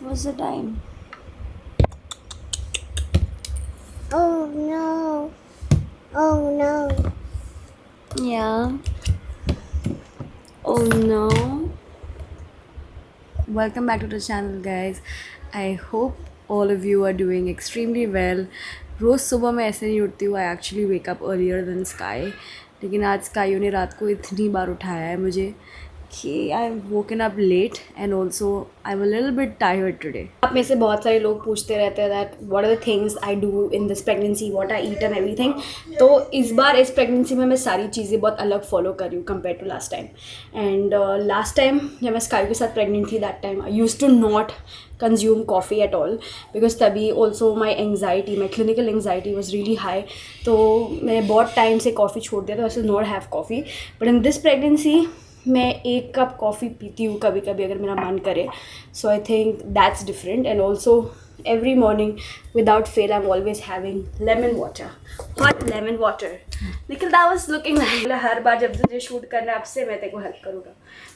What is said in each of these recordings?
What's the time? Oh no. Oh no. Yeah. Oh no. Welcome back to the channel, guys. I hope all of you are doing extremely well. रोज़ सुबह मैं ऐसे नहीं उठती हूँ. I actually wake up earlier than Sky. लेकिन आज sky ने रात को इतनी बार उठाया है मुझे कि I've woken up late and also I'm a little bit tired today. आप में से बहुत सारे लोग पूछते रहते हैं that what are the things I do in this pregnancy, what I eat and everything. तो इस बार इस प्रेगनेंसी में मैं सारी चीज़ें बहुत अलग फॉलो कर रही हूँ compare to last time. And last time जब मैं स्काई के साथ प्रेग्नेंट थी that time I use to not consume coffee at all because तभी also my anxiety, my clinical anxiety was really high. तो मैंने बहुत टाइम से कॉफ़ी छोड़ दिया था. I should not have coffee, but in this pregnancy मैं 1 cup coffee पीती हूँ कभी कभी अगर मेरा मन करे. So I think that's different. And also every morning without fail I'm always having lemon water, hot lemon water. Nikhil that was looking like हर बार जब तुझे शूट करना है अब से मैं तेरे को हेल्प करूँगा.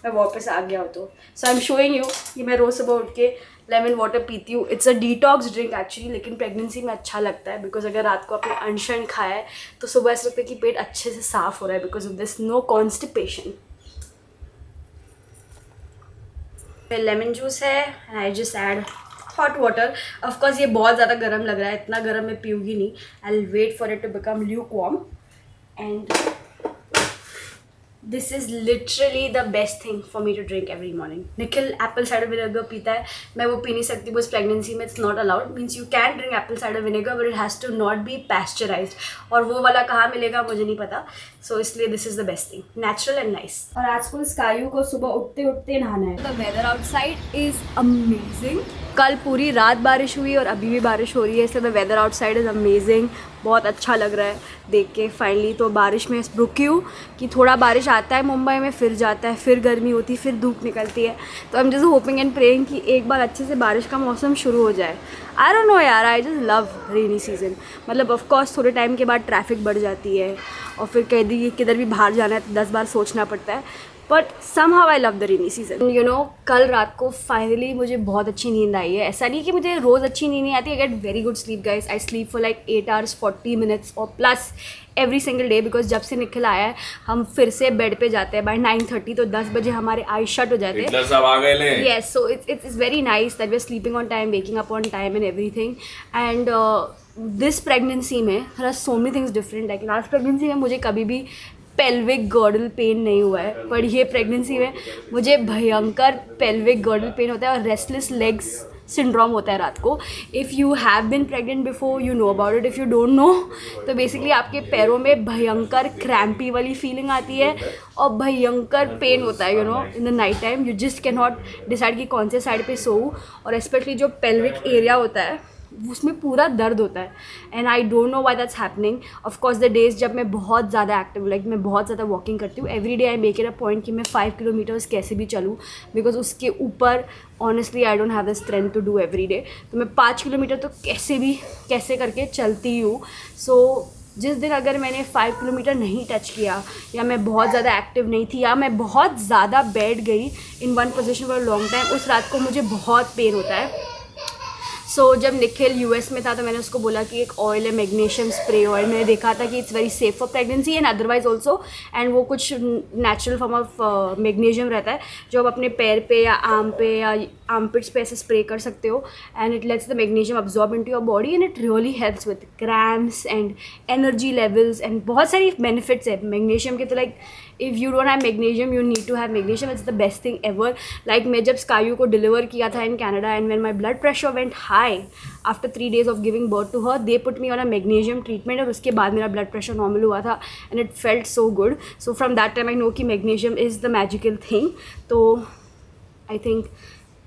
मैं वापस आ गया हूँ तो सो आई एम शोइंग यू कि मैं रोज़ सुबह उठ के लेमन वाटर पीती हूँ. It's a detox drink actually, लेकिन प्रेगनेंसी में अच्छा लगता है बिकॉज अगर रात को आपने अनशन खाया है तो सुबह ऐसा लगता है कि पेट अच्छे से साफ़ हो रहा है because of this no constipation. Lemon juice है and I just add hot water. Of course ये बहुत ज़्यादा गर्म लग रहा है, इतना गर्म मैं पीऊँगी नहीं. I will wait for it to become lukewarm. And this is literally the best thing for me to drink every morning. Nikhil apple cider vinegar पीता है, मैं वो पी नहीं सकती बिकॉज प्रेगनेंसी में it's not allowed. Means you can drink apple cider vinegar but it has to not be pasteurised. और वो वाला कहाँ मिलेगा मुझे नहीं पता. सो इसलिए this is the best thing, natural and nice. और आजकल स्कायू को सुबह उठते उठते नहाना है. The weather outside is amazing. कल पूरी रात बारिश हुई और अभी भी बारिश हो रही है. इसलिए the weather outside is amazing. बहुत अच्छा लग रहा है देख के फाइनली. तो बारिश में रुकी हूँ कि थोड़ा बारिश आता है मुंबई में, फिर जाता है, फिर गर्मी होती है, फिर धूप निकलती है. तो आई am just hoping and praying कि एक बार अच्छे से बारिश का मौसम शुरू हो जाए. आई डोंट नो यार, I just love rainy season. मतलब ऑफकोर्स थोड़े टाइम के बाद ट्रैफिक बढ़ जाती है और फिर कहीं किधर भी बाहर जाना है तो 10 बार सोचना पड़ता है. But somehow I love the rainy season. You know, कल रात को फाइनली मुझे बहुत अच्छी नींद आई है. ऐसा नहीं कि मुझे रोज़ अच्छी नींद नहीं आती. I get very good sleep guys. I sleep for like 8 hours 40 minutes और plus every single day. Because जब से निकल आया है हम फिर से बेड पे जाते हैं बाय 9:30. तो 10 बजे हमारे आई शट हो जाते हैं. Yes, so it's very nice that we are sleeping on time, waking up on time and everything. And this pregnancy में हर so many things different. Like last pregnancy में मुझे कभी भी पेल्विक गर्डल पेन नहीं हुआ है, पर ये प्रेगनेंसी में मुझे भयंकर पेल्विक गर्डल पेन होता है और रेस्टलेस लेग्स सिंड्रोम होता है रात को. If you have been pregnant before you know about it. If you don't know तो बेसिकली आपके पैरों में भयंकर क्रैम्पी वाली फीलिंग आती है और भयंकर पेन होता है. You know, in the night time you just can not decide कि कौन से साइड पे सोऊं. और स्पेशली जो पेल्विक एरिया होता है उसमें पूरा दर्द होता है. And I don't know why that's happening. Of course the days जब मैं बहुत ज़्यादा एक्टिव, लाइक मैं बहुत ज़्यादा वॉकिंग करती हूँ every day, I make it a point कि मैं 5 किलोमीटर्स कैसे भी चलूँ. बिकॉज उसके ऊपर honestly I don't have the strength to do every day. तो मैं 5 किलोमीटर तो कैसे करके चलती हूँ. सो जिस दिन अगर मैंने 5 किलोमीटर नहीं टच किया या मैं बहुत ज़्यादा एक्टिव नहीं थी या मैं बहुत ज़्यादा बैठ गई in one position for long time, उस रात को मुझे बहुत पेन होता है. सो जब निखिल यूएस में था तो मैंने उसको बोला कि एक ऑयल है मैग्नीशियम स्प्रे ऑयल. मैंने देखा था कि it's very safe for pregnancy and otherwise also. And वो कुछ नेचुरल फॉर्म ऑफ मैग्नीशियम रहता है जो आप अपने पैर पे या आर्म पे या आर्मपिट्स पे ऐसे स्प्रे कर सकते हो. And it lets the magnesium absorb into your body and it really helps with cramps and energy levels and बहुत सारी बेनिफिट्स है मैग्नीशियम के. तो like if you don't have magnesium you need to have magnesium. It's the best thing ever. Like मैं जब स्कायू को deliver किया था in Canada and when my blood pressure went high after 3 days of giving birth to her, they put me on a magnesium treatment और उसके बाद मेरा ब्लड प्रेशर नॉर्मल हुआ था and it felt so good. So from that time I know कि magnesium is the magical thing. तो I think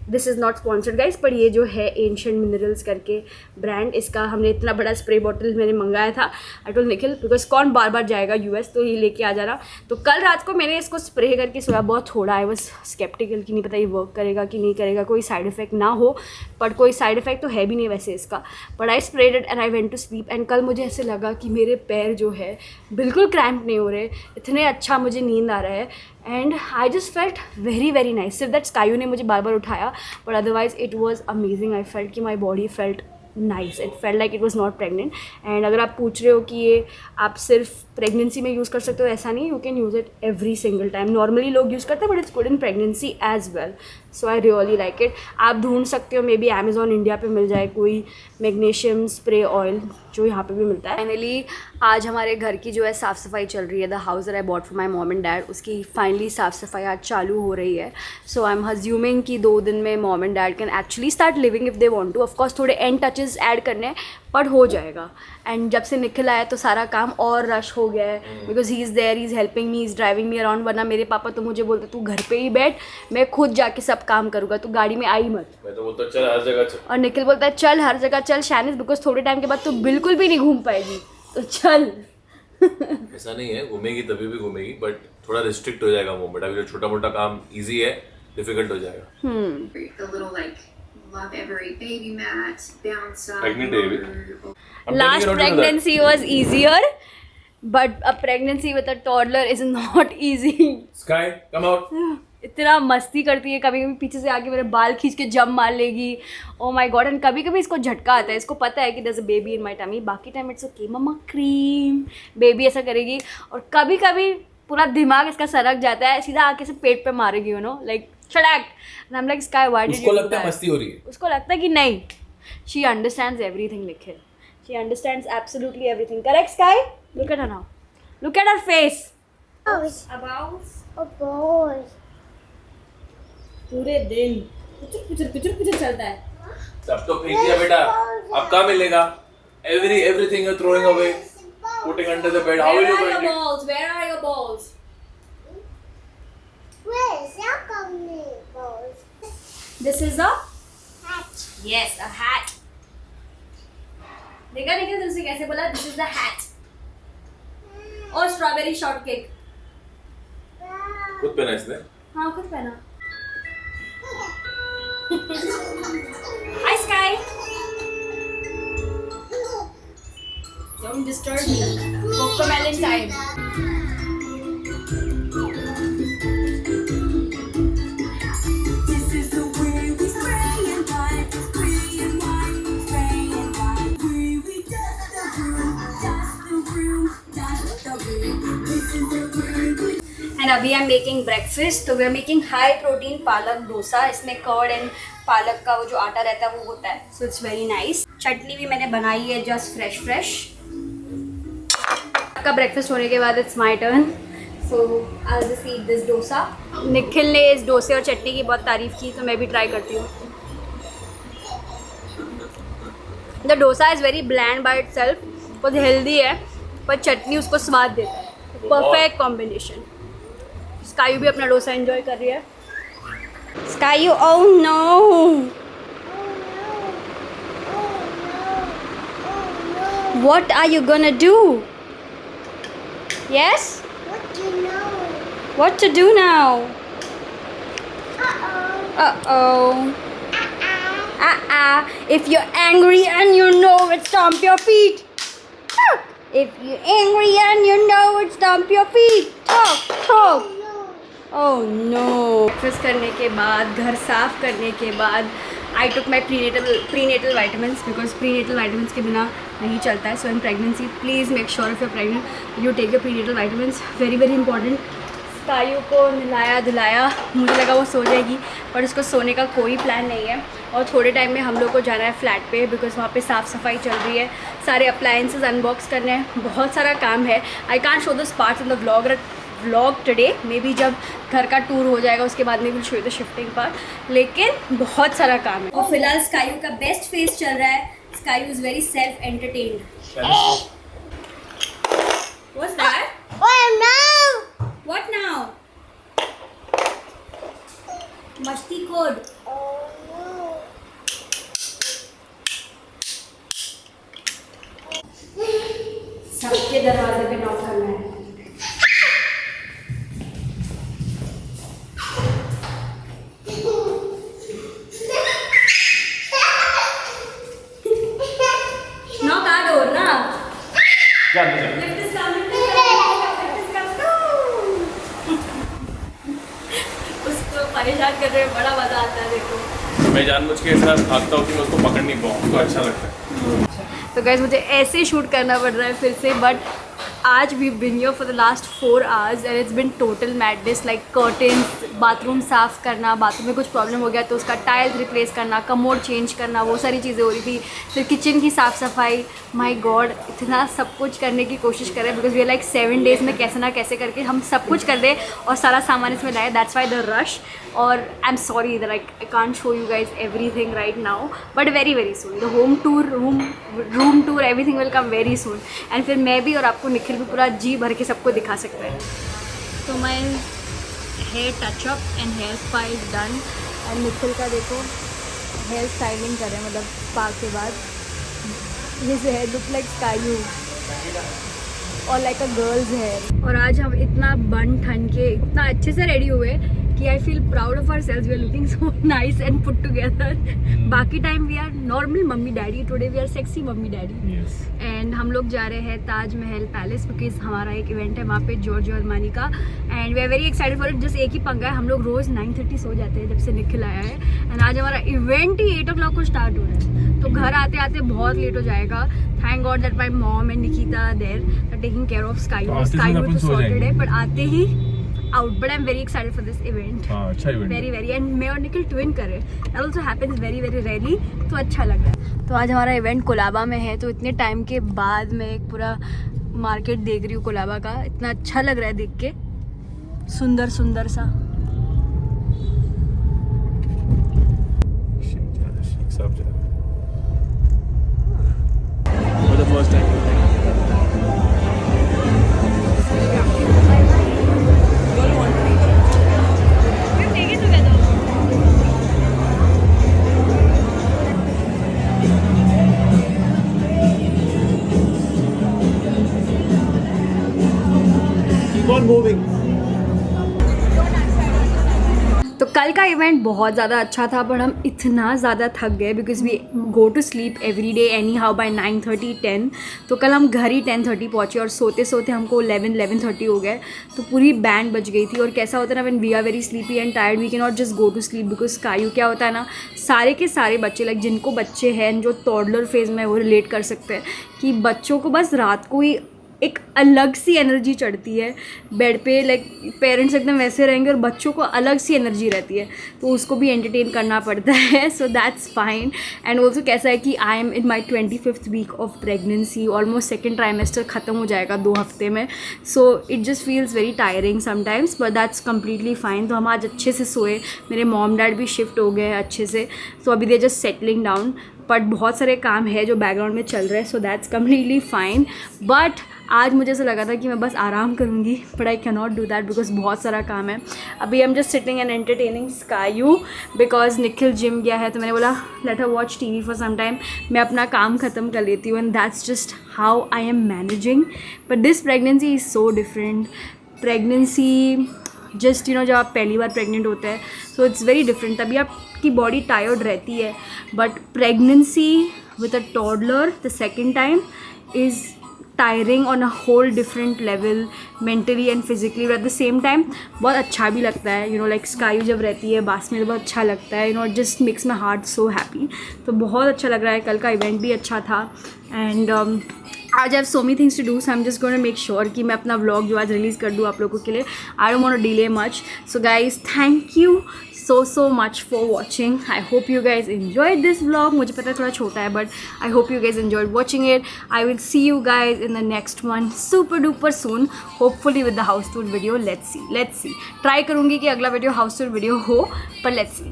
this is not sponsored guys, पर ये जो है एंशिएंट मिनरल्स करके ब्रांड, इसका हमने इतना बड़ा स्प्रे बॉटल मैंने मंगाया था। आई टोल्ड निखिल बिकॉज कौन बार बार जाएगा यूएस, तो ये लेके आ जाना। तो कल रात को मैंने इसको स्प्रे करके सोया, बहुत थोड़ा आई वाज स्केप्टिकल कि नहीं पता ये वर्क करेगा कि नहीं करेगा, कोई साइड इफेक्ट ना हो, बट कोई साइड इफेक्ट तो है भी नहीं वैसे इसका। But I spread it and I went to sleep and कल मुझे ऐसे लगा कि मेरे पैर जो है बिल्कुल क्रैम्प नहीं हो रहे, इतने अच्छा मुझे नींद आ रहा है and I just felt very nice. सिर्फ दैट स्कायू ने मुझे बार बार उठाया, but otherwise it was amazing. I felt कि my body felt nice, it felt like it was not pregnant. And अगर आप पूछ रहे हो कि ये आप सिर्फ प्रेगनेंसी में यूज़ कर सकते हो, ऐसा नहीं, you can use it every single time. Normally लोग यूज़ करते हैं but it's good in pregnancy as well, so I really like it. आप ढूंढ सकते हो, मे बी अमेजॉन इंडिया पे मिल जाए कोई मैग्नीशियम स्प्रे ऑयल, जो यहाँ पे भी मिलता है। फाइनली आज हमारे घर की जो है साफ़ सफाई चल रही है। The house that I bought for my mom and dad, उसकी फाइनली साफ़ सफाई आज चालू हो रही है। सो आई एम अज्यूमिंग कि 2 दिन में mom and dad can actually start living if they want to. Of course थोड़े एंड टचेस ऐड करने हैं, बट हो जाएगा। एंड जब से निखिल आया तो सारा काम और रश हो गया है, because he is there, he is helping me, is driving me around. वरना मेरे पापा तो मुझे बोलते तू घर पे ही बैठ, मैं खुद जाके सब काम करूँगा, तू गाड़ी में आई मत। मैं तो बोलता चल हर जगह चल, और निखिल बोलता है चल हर जगह चल शैनिस, बिकॉज थोड़े टाइम के बाद तो बिल्कुल भी नहीं घूम पाएगी, तो चल। ऐसा नहीं है, घूमेगी तभी भी घूमेगी, बट थोड़ा रिस्ट्रिक्ट हो जाएगा मूवमेंट। अभी जो छोटा मोटा काम इजी है, डिफिकल्ट हो जाएगा। A little like love every baby mat, bounce up. Pregnant baby. I'm Last telling you not to do that. pregnancy was easier, but a pregnancy with a toddler is not easy. Sky, come out. इतना मस्ती करती है, कभी कभी पीछे से आके मेरे बाल खींच के जंप मार लेगी। Oh my God. एंड कभी कभी इसको झटका आता है, इसको पता है कि there is a baby in my tummy, बाकी time it's okay mamma cream, baby ऐसा करेगी। और कभी कभी पूरा दिमाग इसका सरक जाता है, सीधा आके से पेट पे मारेगी, यू नो, लाइक छड़ैक। And I am like Sky why did you उसको डू लगता है दैट? मस्ती हो रही है। उसको लगता है कि नहीं, she understands everything Nikhil, she understands absolutely everything. Correct sky? Look at her now, look at her face. A boy. पूरे दिन कुचर चलता है। सब तो फेंक दिया बेटा, अब कहाँ मिलेगा? Everything you're throwing away, putting under the bed. How will you find it? balls? Where are your balls? Where's your company balls? This is a Hat. yes, a hat. देखा निखिल तुमसे कैसे बोला? This is the hat. और strawberry shortcake. खुद पहना इसने। हाँ खुद पहना। Hi Sky. Don't disturb me. Cocomelon time. This is the way we spray and wipe, spray and wipe, spray and wipe. We dust the room, dust the room, dust the room. This is the way we. And अभी I am making breakfast, तो we are making high protein palak dosa. इसमें curd and पालक का वो जो आटा रहता है वो होता है, सो इट्स वेरी नाइस। चटनी भी मैंने बनाई है जस्ट फ्रेश। आपका ब्रेकफास्ट होने के बाद it's my turn, so I just eat this dosa. Nikhil ने इस डोसे और चटनी की बहुत तारीफ़ की, तो मैं भी ट्राई करती हूँ। The dosa is very bland by itself, बहुत हेल्दी है, पर चटनी उसको स्वाद देता है, परफेक्ट कॉम्बिनेशन। स्कायू भी अपना डोसा एंजॉय कर रही है। Skyu, oh no, what are you gonna do? Yes, What do you know? What to do now? Uh-oh. If you're angry and you know it, stomp your feet. If you're angry and you know it, stomp your feet. Talk. Oh no. Breakfast करने के बाद, घर साफ करने के बाद, I took my prenatal vitamins, because prenatal vitamins के बिना नहीं चलता है। So in pregnancy please make sure if you pregnant you take your prenatal vitamins, very important. Skyu को नहलाया धुलाया, मुझे लगा वो सो जाएगी, पर उसको सोने का कोई प्लान नहीं है। और थोड़े टाइम में हम लोग को जाना है फ्लैट पे, बिकॉज वहाँ पे साफ़ सफाई चल रही है, सारे अप्लायंसेस अनबॉक्स करने हैं, बहुत सारा काम है। आई can't show this parts in the vlog today, may be जब घर का टूर हो जाएगा उसके बाद में will show the shifting part, लेकिन बहुत सारा काम है। और फिलहाल स्कायू का बेस्ट फेस चल रहा है। Skyu is very self entertained. What's that? Oh no! What now? मस्ती खोद। Oh के दरवाजे पे नॉक करना है। Knock our door, ना? Lift is coming, lift is coming. उसको परेशान कर रहे हैं, बड़ा मजा आता है देखो। मैं जानबूझ के ऐसा भागता हूँ कि मैं उसको पकड़ नहीं पाऊँ, तो अच्छा लगता है। तो गाइस मुझे ऐसे शूट करना पड़ रहा है फिर से, बट आज we been here for the last 4 hours and it's been total madness, like curtains, bathroom साफ़ करना, बाथरूम में कुछ प्रॉब्लम हो गया तो उसका टाइल्स रिप्लेस करना, कमोड चेंज करना, वो सारी चीज़ें हो रही थी। फिर किचन की साफ़ सफाई, माय गॉड इतना सब कुछ करने की कोशिश कर रहे हैं because we are like 7 days में कैसे ना कैसे करके हम सब कुछ कर रहे और सारा सामान इसमें लाए, दैट्स वाई द रश। और I am sorry that I can't show you guys everything right now, but very very soon the home tour, room tour, everything will come very soon. And फिर मैं भी और आपको निखिल भी पूरा जी भर के सबको दिखा सकते हैं। तो मैं hair touch up and hair spa is done and Nikhil का देखो हेयर स्टाइलिंग कर रहे हैं, मतलब स्पा के बाद his hair look like sky और लाइक अ गर्ल्स हेयर। और आज हम इतना बन ठन के इतना अच्छे से रेडी हुए कि I feel proud of our selves, we are looking so nice and put together. बाकी time we are normal mummy daddy, today we are sexy mummy daddy. And हम लोग जा रहे हैं ताज महल पैलेस बिकॉज हमारा एक इवेंट है वहाँ पे जॉर्जियो अरमानी का, and we are very excited for it. Just एक ही पंगा है, हम लोग रोज़ 9:30 सो जाते हैं जब से निखिल आया है, एंड आज हमारा इवेंट ही 8 o'clock को स्टार्ट हो रहा है, तो घर आते आते बहुत लेट हो जाएगा। Thank God that my mom and Nikita there taking care of Sky तो सॉर्टेड है, बट आते ही out. But I am very excited for this event, अच्छा इवेंट, वेरी वेरी। एंड मैं और निखिल ट्विन करे, that also happens very very rarely, तो अच्छा लग रहा है। तो आज हमारा इवेंट कोलाबा में है, तो इतने टाइम के बाद मैं एक पूरा मार्केट देख रही हूँ कोलाबा का, इतना अच्छा लग रहा है देख के, सुंदर सुंदर सा। सब जा for the first time. Keep on moving. तो कल का इवेंट बहुत ज़्यादा अच्छा था, बट हम इतना ज़्यादा थक गए because we go to sleep every day anyhow by 9:30 10। तो कल हम घर ही 10:30 पहुँचे और सोते सोते हमको 11:30 हो गए, तो पूरी बैंड बज गई थी। और कैसा होता है ना, when we are very sleepy and tired we can not just go to sleep because कायू क्या होता है ना, सारे के सारे बच्चे लाइक जिनको बच्चे हैं जो टॉडलर फेज़ में वो रिलेट कर सकते हैं कि बच्चों को बस रात को ही एक अलग सी एनर्जी चढ़ती है बेड पे, लाइक पेरेंट्स एकदम वैसे रहेंगे और बच्चों को अलग सी एनर्जी रहती है, तो उसको भी एंटरटेन करना पड़ता है, so that's fine. And also कैसा है कि I am in my 25th week of pregnancy, almost second trimester ख़त्म हो जाएगा 2 हफ्ते में, so it just feels very tiring sometimes, but that's completely fine. तो हम आज अच्छे से सोए, मेरे मॉम डैड भी शिफ्ट हो गए हैं अच्छे से, सो अभी they just settling down, but बहुत सारे काम है जो बैकग्राउंड में चल रहे हैं, so that's completely fine. But आज मुझे ऐसा लगा था कि मैं बस आराम करूँगी, but I can not do that because बहुत सारा काम है। अभी I am just sitting and entertaining Skyu because Nikhil gym गया है, तो मैंने बोला let her watch TV for some time, मैं अपना काम ख़त्म कर लेती हूँ, and that's just how I am managing. But this pregnancy is so different. Pregnancy just you know जब आप पहली बार प्रेग्नेंट होते हैं, सो इट्स वेरी डिफरेंट, तभी आपकी बॉडी टायर्ड रहती है, but pregnancy with a toddler the second time is tiring on a whole different level mentally and physically, at the same time बहुत अच्छा भी लगता है, यू नो लाइक स्कायू जब रहती है बास में तो बहुत अच्छा लगता है, you know just makes my heart so happy. तो बहुत अच्छा लग रहा है, कल का इवेंट भी अच्छा था, एंड आज I have so many things to do, so I am just going to make sure कि मैं अपना व्लॉग जो आज रिलीज़ कर दूँ आप लोगों के लिए। I don't want to delay much, so guys thank you so much for watching. I hope you guys enjoyed this vlog. मुझे पता है थोड़ा छोटा है, but I hope you guys enjoyed watching it. I will see you guys in the next one super duper soon, hopefully with the house tour video. Let's see. Try करूँगी कि अगला video house tour video हो, पर let's see.